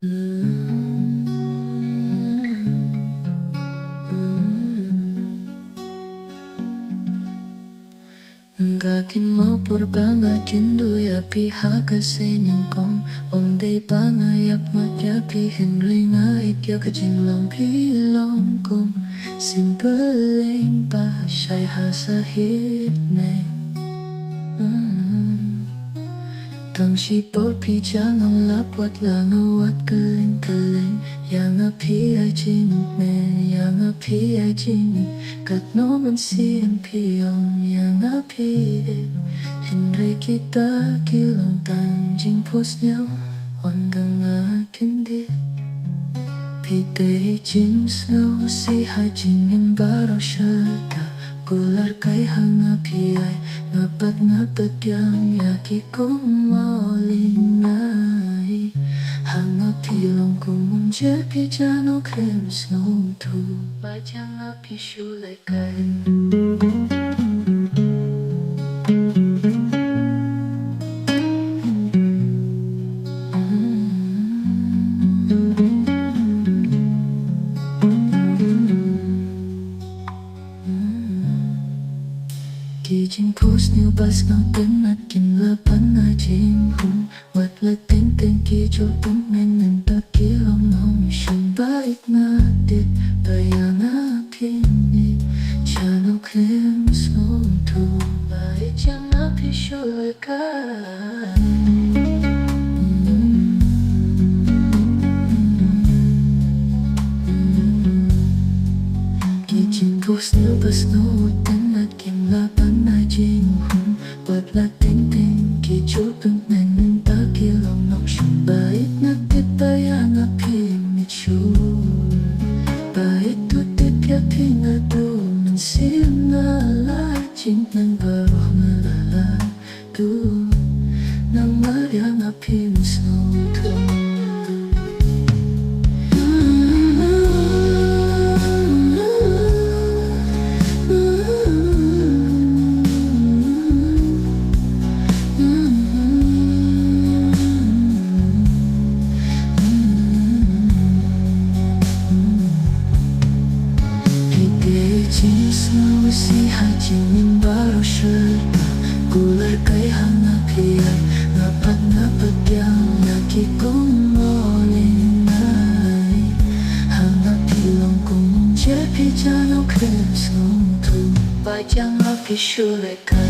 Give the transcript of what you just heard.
Gakin mau purbanga cindu ya pihak kesenengkong Ondei pangayak majapi hinglinga itya kajinglong pilongkong Simpeleng pa siya'y hasahit ne Tang sipol pijang ang lapwat langawat kaling-kaling Yang api ay jinme, yang api ay jini Kat noman siyang piyong yang api Hindi kita kilong tanjing pos niyaw Hanggang akin di Pide jing snow si hai jing yang baro syata Kular kay hangapi ay ngapat yang yaki kong maulingay Hangapi long kong jepi jano krem snow tu Bajang api syulay kay Kijing pos niyo bas ng tenat kinlapan na jing hum Wat la ting ting kijo tumen ng takilong nong siyang bait na dit Bayang apinit Chano klim song tu Bait yang api syulay ka Kijing pos niyo bas ng tenat kinlapan na jing hum Wat la ting ting kijo tumen ng takilong nong siyang bait na dit Bayang apinit syul Bait tutit yapi nga doon Siyang nalajing ng baruh na doon Nang maryang api misnotong Jing snow si hai jing yang baru syurga Kular kay hangapi ay ngapat yang yaki kong maulingay Hangapi long kong jepi jano krem song tu Bajang api syulay ka